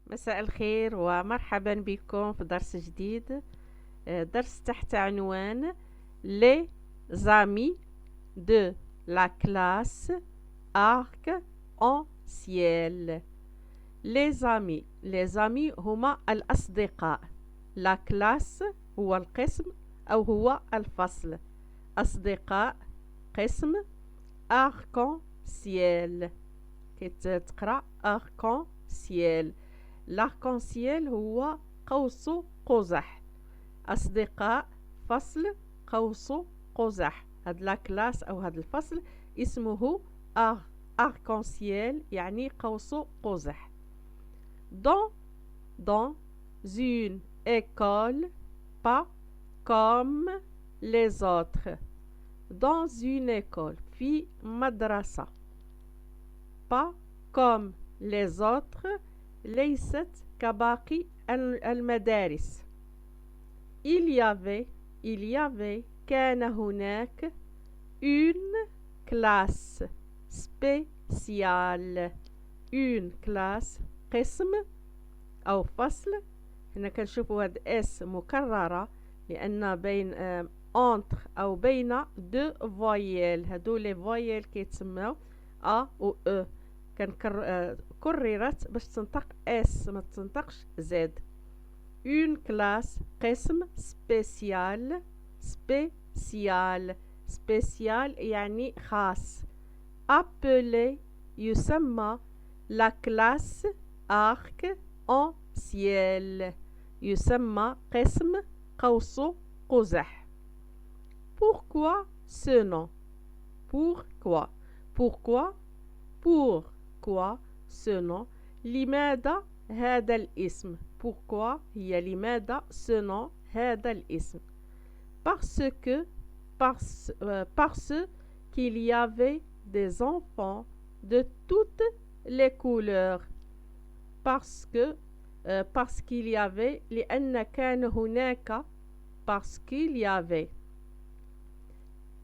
مساء الخير ومرحبا بكم في درس جديد. درس تحت عنوان Les amis de la classe Arc en ciel. Les amis هما الأصدقاء. La classe هو القسم أو هو الفصل. أصدقاء قسم Arc en ciel. تقرأ Arc en ciel. L'arc-en-ciel هو قوس قزح. أصدقاء فصل قوس قزح. هاد لا كلاس أو هاد الفصل اسمه arc-en-ciel يعني قوس قزح. Dans une école pas comme les autres. Dans une école في مدرسة pas comme les autres ليست كباقي المدارس. il y avait كان هناك une classe spéciale. une classe قسم أو فصل. هنا كنشوفوا هاد اس مكررة لأن بين entre أو بين دو فويل. هادو لي فويل كيتسماو أ و أو. كررت باش تنطق اس ما تنطقش زد. une classe قسم spécial. spécial يعني خاص. appelé يسمى la classe arc en ciel. يسمى قسم قوس قزح. pourquoi ce nom? pourquoi ce nom. لماذا هذا الاسم. pourquoi هي لماذا ce nom هذا الاسم. parce qu'il y avait des enfants de toutes les couleurs. parce qu'il y avait لأن كان هناك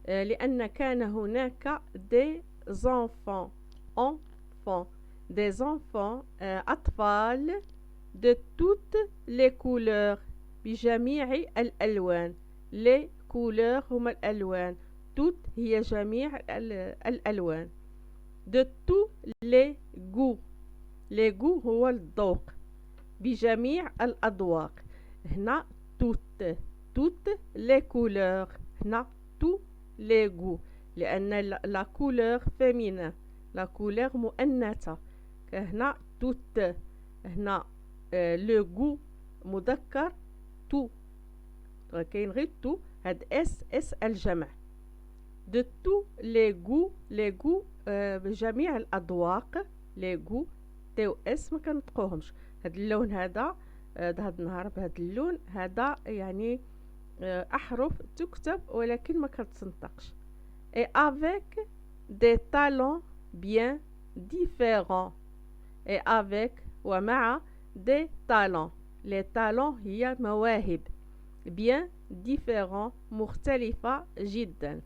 لأن كان هناك des enfants أطفال de toutes les couleurs بجميع الألوان. les couleurs هما الألوان. toutes هي جميع الألوان. de tous les goûts. les goûts هو الذوق بجميع الأذواق. هنا toutes les couleurs. هنا tous les goûts لأن la couleur féminin la couleur مؤنثة. هنا توت. هنا لو غو مذكر تو كاين غير تو. هاد اس الجمع. دو تو لي غو بجميع الاذواق. لي غو تيو اس ما كنطقوهمش. هاد اللون هذا هاد النهار بهاد اللون هذا يعني احرف تكتب ولكن ما كتنطقش. et avec des talents bien différents. et avec ومع des talents. les talents هي مواهب. bien différents مختلفة جدا.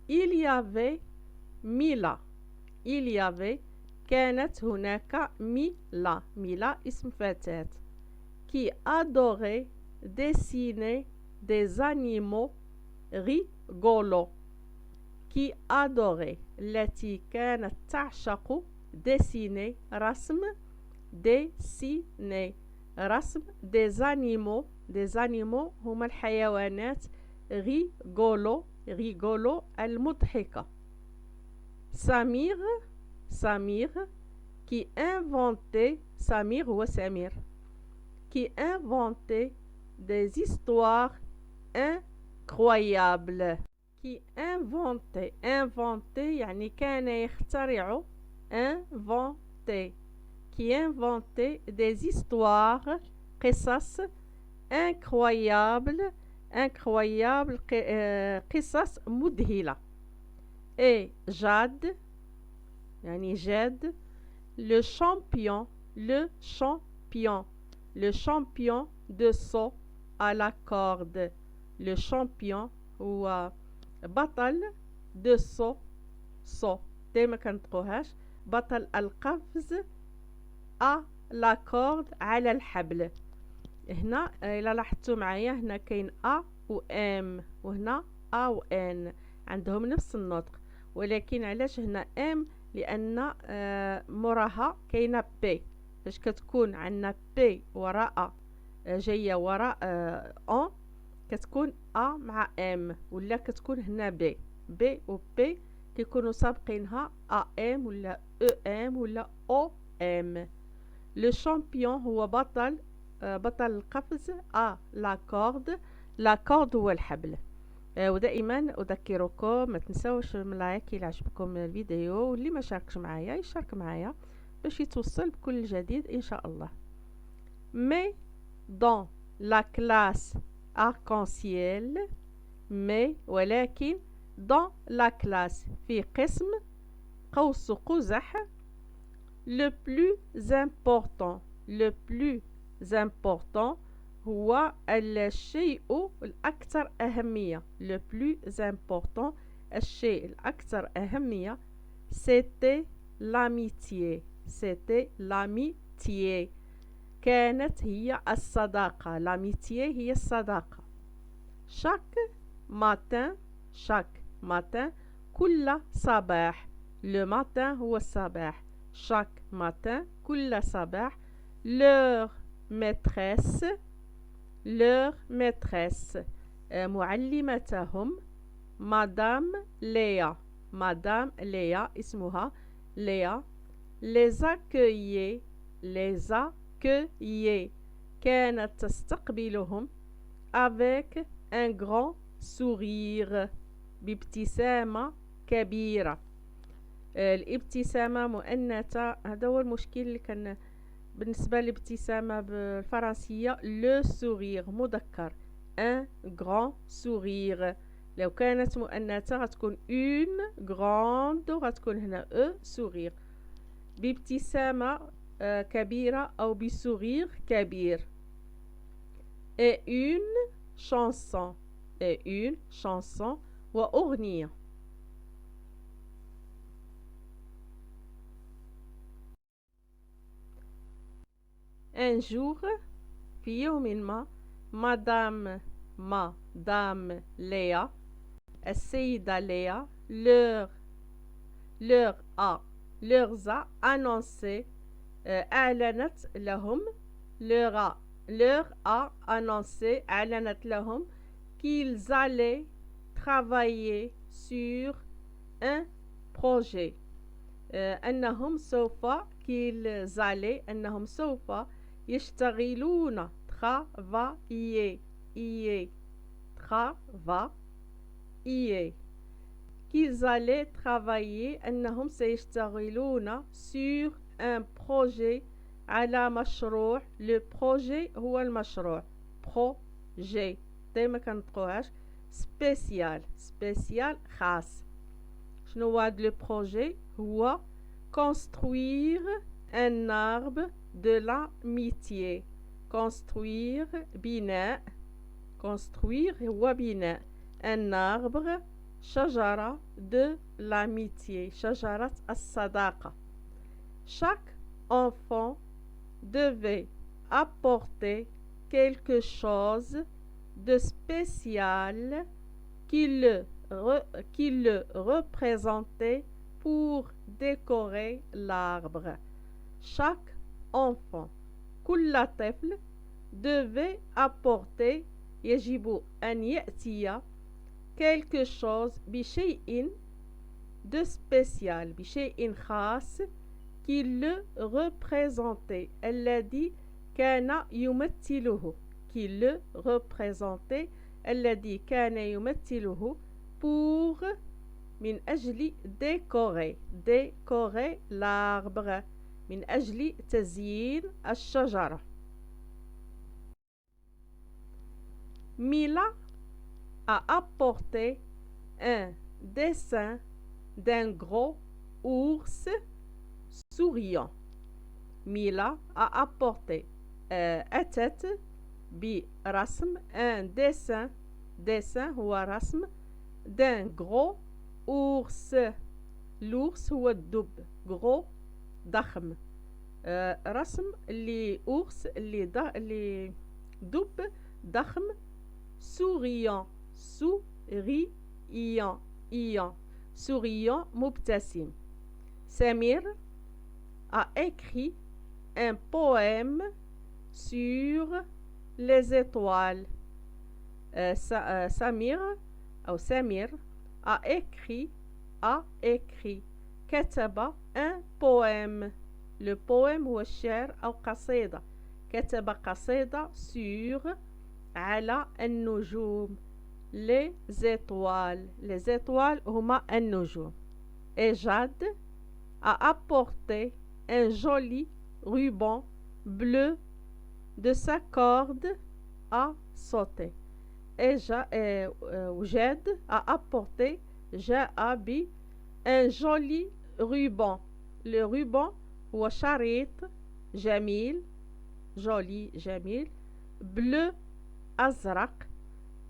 il y avait ميلا. il y avait كانت هناك ميلا اسم فتاة qui adorait dessiner des animaux rigolos. qui adorait التي كانت تعشق dessiner رسم des animaux هما الحيوانات rigolo المضحكة. سمير qui inventait سمير هو سمير qui inventait des histoires incroyables. qui inventait يعني كان يخترع inventer. qui inventait des histoires قصص incroyables قصص مذهلة. et Jade يعني جاد le champion de saut à la corde. le champion هو بطل de saut دايما كنطقوهاش بطل القفز أ لا كورد على الحبل. هنا إلا لاحظتوا معايا هنا كاين أ و إم، وهنا أ و إن عندهم نفس النطق، ولكن علاش هنا إم؟ لأن موراها كاينة بي. فاش كتكون عندنا بي وراء جاية وراء أون كتكون أ مع إم، ولا كتكون هنا بي. بي و بي كيكونوا سابقينها أ إم ولا أو إم ولا أو إم. لو شامبيون هو بطل القفز أ لا كورد. لا كورد هو الحبل. ودائما أذكركم ما تنسوش من لايك إلا عجبكم الفيديو، واللي ما شاركش معايا يشارك معايا باش يتوصل بكل جديد إن شاء الله. مي dans la classe arc-en-ciel، مي ولكن dans la classe في قسم قوس قزح le plus important. le plus important هو الشيء الأكثر أهمية. le plus important الشيء الأكثر أهمية c'était l'amitié. c'était l'amitié كانت هي الصداقة. l'amitié هي الصداقة. chaque matin كل صباح. le matin هو الصباح. chaque matin كل صباح leur maîtresse معلمتهم مدام ليا اسمها ليا les accueillait كانت تستقبلهم avec un grand sourire بابتسامة كبيرة. الابتسامة مؤنثة، هذا هو المشكل اللي كان بالنسبة للابتسامة بالفرنسية. لو سورير مذكر، ان غران سورير. لو كانت مؤنثة غتكون اون غراند، وغتكون هنا او سورير بابتسامة كبيرة أو بسورير كبير. et une chanson وأغنية. un jour في يوم ما مدام ليا السيدة ليا leur a annoncé أعلنت لهم leur a annoncé أعلنت لهم qu'ils allaient travailler sur un projet. أنهم سوف يشتغلون travailler qu'ils allaient travailler أنهم سيشتغلون sur un projet على مشروع. le projet هو المشروع. projet دايما كنطقوهاش سبيسيال خاص. شنو هو هاد لو بروجي؟ هو construire un arbre de l'amitié. construire هو بناء un arbre شجرة de l'amitié شجرة الصداقة. chaque enfant devait apporter quelque chose de spécial qui le représentait pour décorer l'arbre. chaque enfant كل طفل devait apporter يجب أن يأتي quelque chose بشيء de spécial بشيء خاص qui le représentait الذي كان يمثله. qui le représentait الذي كان يمثله pour من أجل décorer l'arbre من أجل تزيين الشجرة. Mila a apporté un dessin d'un gros ours souriant. Mila a apporté أتت برسم un dessin هو رسم d'un gros ours. l'ours هو الدب. gros ضخم. رسم اللي أورس اللي دب ضخم. souriant souriant مبتسم. Samir a écrit un poème sur les étoiles. Samir a écrit كتب un poème. Le poème هو الشعر أو قصيدة. كتب قصيدة sur على النجوم. les étoiles هما النجوم. Et Jade a apporté un joli ruban bleu de sa corde à sauter. Et Jade a apporté un joli ruban. Le ruban هو شريط جميل joli جميل bleu أزرق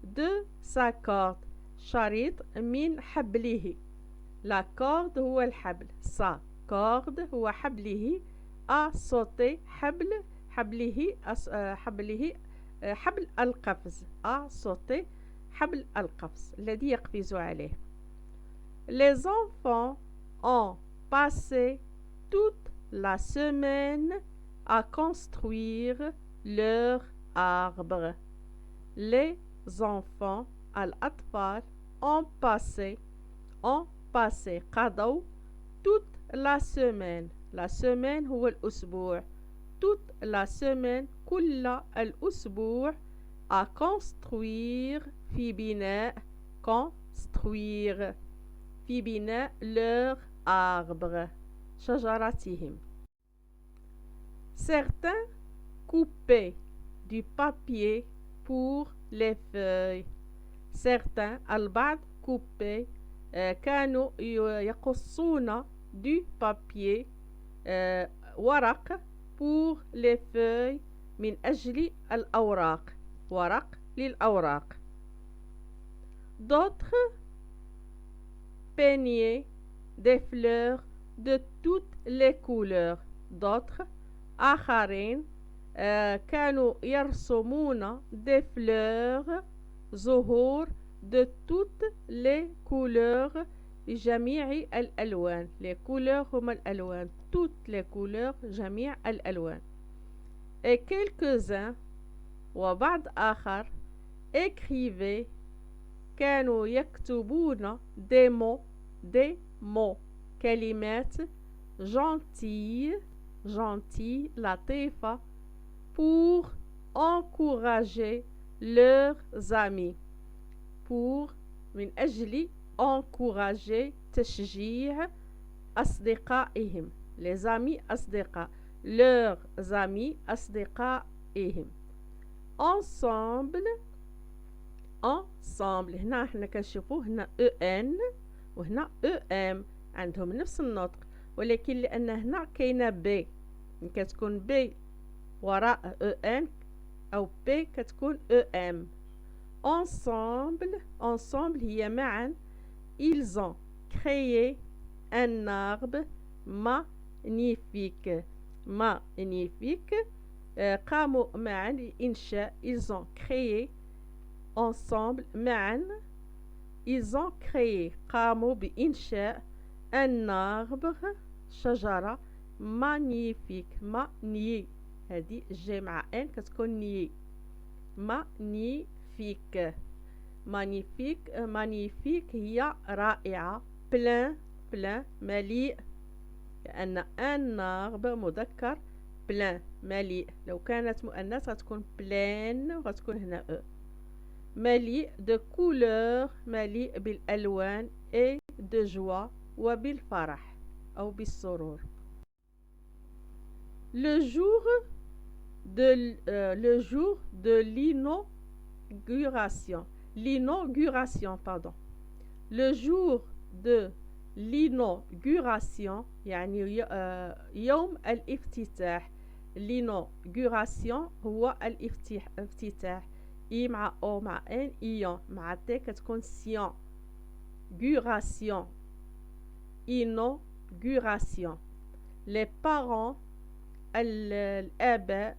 de sa corde شريط من حبله. la corde هو الحبل. sa corde هو حبله. à sauter حبل القفز. à sauter حبل القفز الذي يقفز عليه. Les enfants ont passé toute la semaine à construire leur arbre. Les enfants الأطفال ont passé قضوا toute la semaine. la semaine هو الأسبوع. toute la semaine كل الأسبوع à construire في بناء leur arbre شجرتهم. Certains coupaient du papier pour les feuilles. certains البعض coupaient كانوا يقصون du papier ورق pour les feuilles من أجل الأوراق. ورق للأوراق. d'autres peignaient des fleurs de toutes les couleurs. d'autres آخرين كانوا يرسمون des fleurs زهور de toutes les couleurs بجميع الألوان. les couleurs هما الألوان. toutes les couleurs جميع الألوان. et quelques-uns وبعض آخر écrivaient كانوا يكتبون des mots كلمات gentilles لطيفة pour encourager leurs amis. pour من أجل encourager تشجيع أصدقائهم. les amis أصدقاء. leurs amis أصدقائهم. ensemble هنا احنا كنشوفوا هنا ان وهنا ام عندهم نفس النطق، ولكن لان هنا كاينه بي كتكون بي وراء ان او بي كتكون ام. ensemble هي معا. ils ont créé un arbre magnifique. قاموا معا بإنشاء. ils ont créé ensemble معا. ils ont créé قاموا بإنشاء un arbre شجرة magnifique. هذه جي مع ان كتكون ني. magnifique هي رائعة. plein مليء، لأن un arbre مذكر plein مليء. لو كانت مؤنث غتكون plein وغتكون هنا مليء de couleur مليء بالألوان et de joie وبالفرح أو بالسرور. le jour de l'inauguration le jour de l'inauguration يعني يوم الافتتاح. l'inauguration هو الافتتاح. اي مع او مع ان ايون مع تي كتكون سيون. inauguration les parents الآباء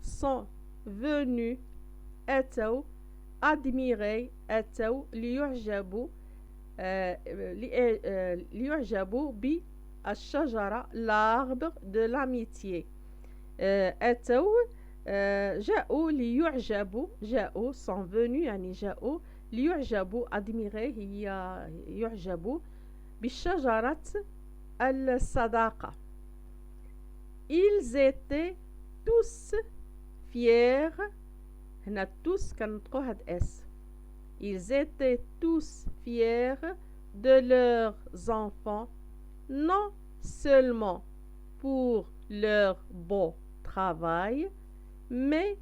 sont venus أتوا admirer أتوا ليعجبوا بالشجرة l'arbre de l'amitié أتوا جاءوا ليعجبوا جاءوا sont venus يعني جاءوا ليعجبوا admirer هي يعجبوا بالشجرة الصداقة. Ils étaient tous fiers هنا tous كنطقوا هاد اس. Ils étaient tous fiers de leurs enfants, non seulement pour leur beau travail, mais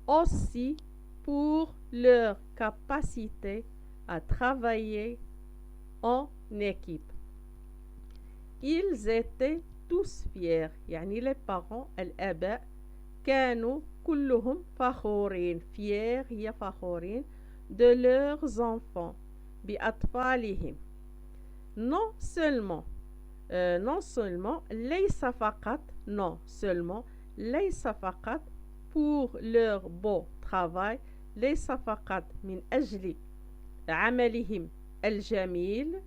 aussi pour leur capacité à travailler en équipe. Ils étaient tous fiers يعني les parents الآباء كانوا كلهم فخورين fiers هي فخورين de leurs enfants بأطفالهم non seulement non seulement ليس فقط non seulement ليس فقط pour leur beau travail ليس فقط من أجل عملهم الجميل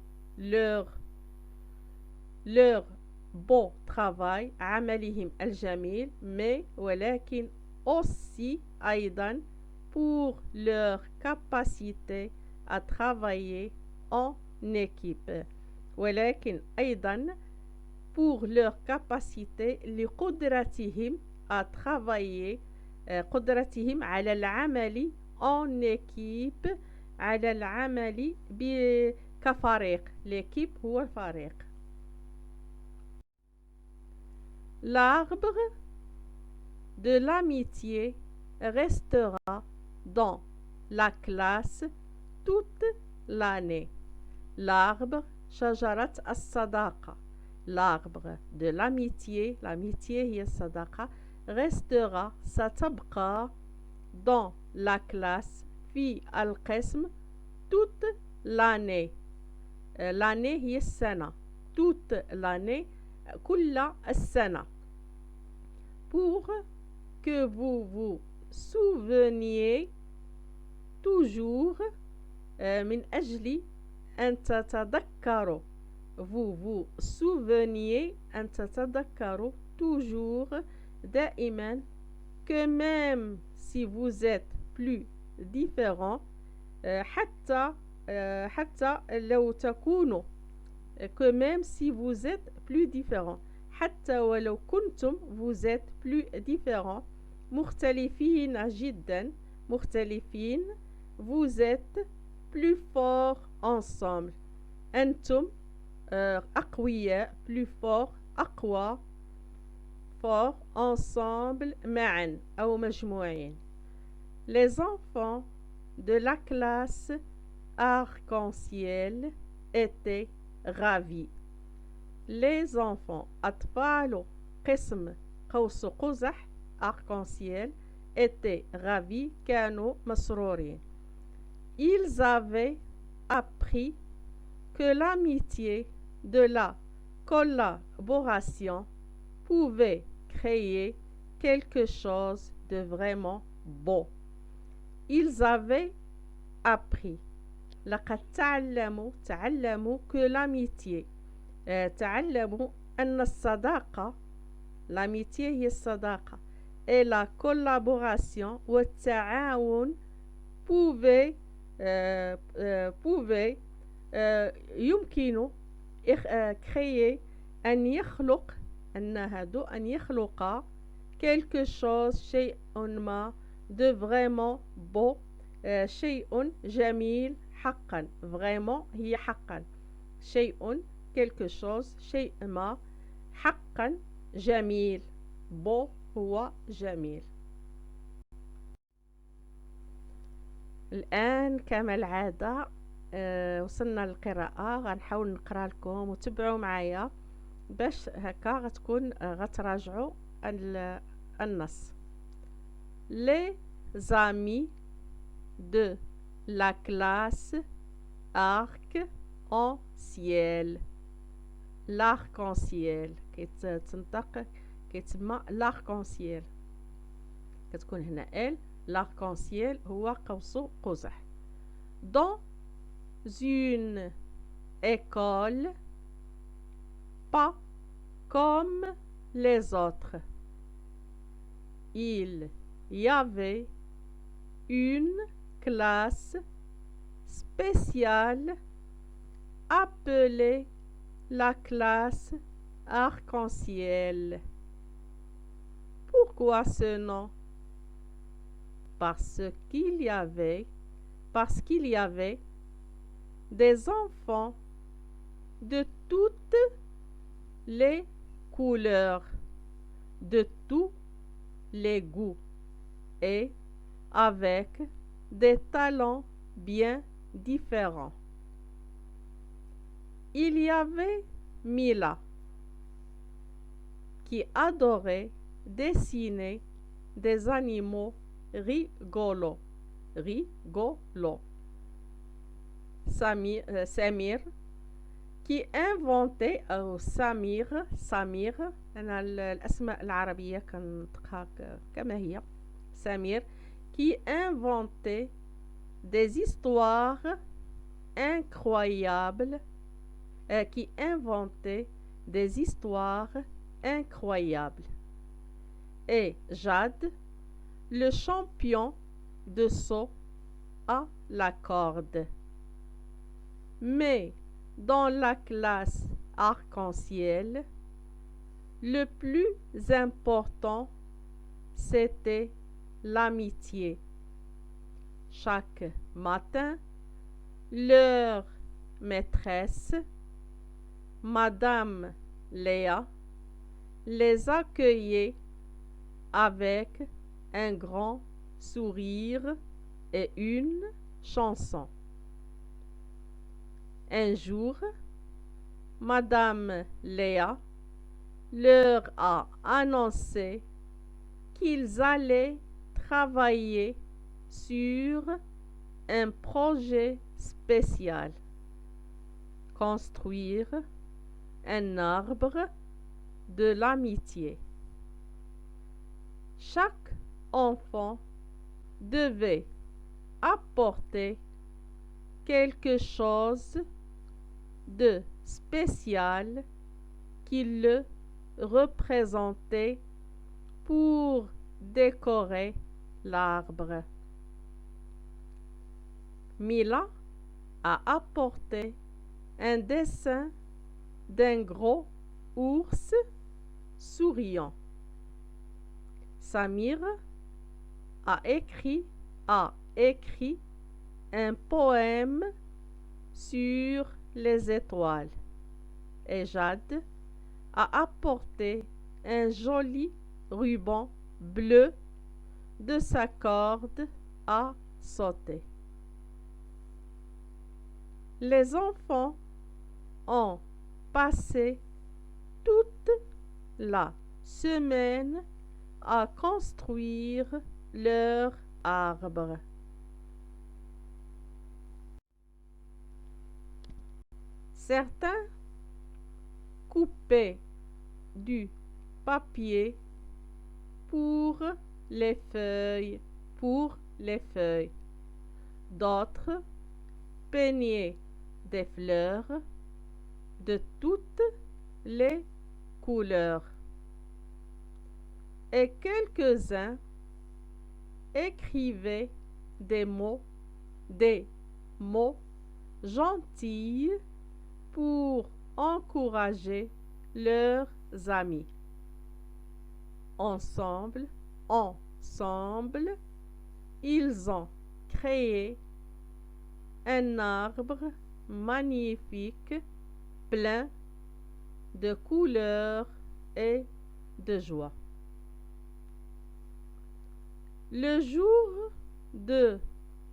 leur beau travail عملهم الجميل mais ولكن aussi أيضا pour leur capacité à travailler en équipe ولكن أيضا pour leur capacité لقدرتهم à travailler قدرتهم على العمل en équipe على العمل كفريق l'équipe هو الفريق. L'arbre de l'amitié restera dans la classe toute l'année. L'arbre شجرة الصداقة l'arbre de l'amitié l'amitié هي الصداقة restera ستبقى dans la classe في القسم toute l'année l'année هي السنة toute l'année كل السنة pour que vous vous souveniez toujours من أجل أن تتذكروا vous vous souveniez أن تتذكروا toujours دائما que même si vous êtes plus différents حتى لو تكونوا que même si vous êtes plus différents حتى ولو كنتم vous êtes plus différents مختلفين جدا مختلفين vous êtes plus forts ensemble أنتم أقوياء plus fort أقوى fort ensemble معا أو مجموعين. Les enfants de la classe arc-en-ciel étaient ravis. Les enfants أطفال قسم قوس قزح arc-en-ciel étaient ravis كانوا مسرورين. Ils avaient appris que l'amitié de la collaboration pouvait créer quelque chose de vraiment beau. Ils avaient appris لقد تعلموا que l'amitié تعلموا أن الصداقة l'amitié هي الصداقة et la collaboration والتعاون pouvait يمكن créer أن يخلق أن يخلق quelque chose شيء ما de vraiment beau شيء جميل حقا vraiment هي حقا شيء quelque chose شيء ما حقا جميل beau هو جميل. الآن كما العادة وصلنا للقراءة غنحاول نقرأ لكم وتبعوا معايا باش هكا غتكون غتراجعوا النص. Les amis de la classe arc-en-ciel. l'arc-en-ciel كيتنطق كيتسمى l'arc-en-ciel كتكون هنا ال l'arc-en-ciel هو قوس قزح dans une école pas comme les autres il y avait une classe spéciale appelée la classe arc-en-ciel. Pourquoi ce nom? Parce qu'il y avait des enfants de toutes les couleurs, de tous les goûts et avec des talents bien différents. Il y avait Mila qui adorait dessiner des animaux rigolos. Samir qui inventait أو سمير أنا الأسماء العربية كنطقها كما هي سمير qui inventait des histoires incroyables et Jade le champion de saut à la corde. Mais dans la classe arc-en-ciel, le plus important, c'était l'amitié. Chaque matin, leur maîtresse, Madame Léa, les accueillait avec un grand sourire et une chanson. Un jour, Madame Léa leur a annoncé qu'ils allaient travailler sur un projet spécial. Construire un arbre de l'amitié. Chaque enfant devait apporter quelque chose de spécial qui le représentait pour décorer l'arbre. Mila a apporté un dessin d'un gros ours souriant. Samir a écrit un poème sur les étoiles et Jade a apporté un joli ruban bleu de sa corde à sauter. Les enfants ont passé toute la semaine à construire leur arbre. Certains coupaient du papier pour les feuilles. D'autres peignaient des fleurs de toutes les couleurs. Et quelques-uns écrivaient des mots gentils pour encourager leurs amis. Ensemble, ils ont créé un arbre magnifique, plein de couleurs et de joie. Le jour de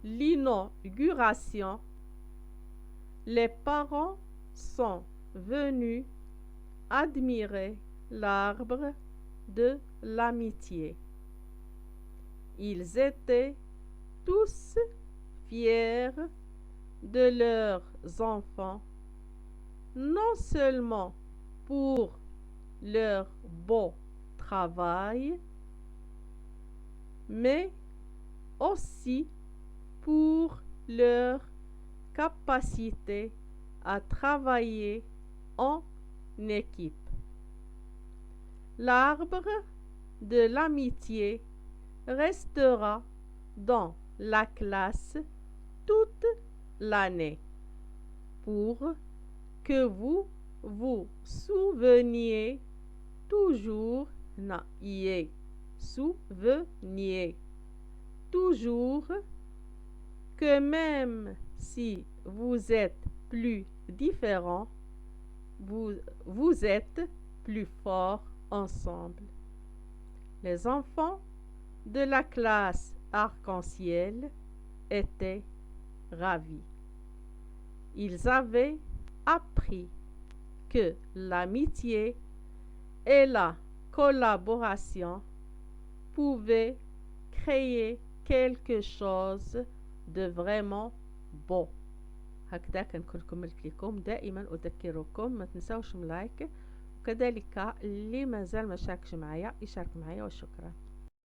l'inauguration, les parents sont venus admirer l'arbre de l'amitié. Ils étaient tous fiers de leurs enfants, non seulement pour leur beau travail, mais aussi pour leur capacité à travailler en équipe. L'arbre de l'amitié restera dans la classe toute l'année pour que vous vous souveniez toujours, souveniez toujours que même si vous êtes plus différents, vous êtes plus forts ensemble. Les enfants de la classe arc-en-ciel étaient ravis. Ils avaient appris que l'amitié et la collaboration pouvaient créer quelque chose de vraiment beau. هكذا كنكون كملت لكم. دائما أذكركم ما تنسوش لايك، وكذلك اللي مازال ما شاركش معايا يشارك معايا، وشكرا.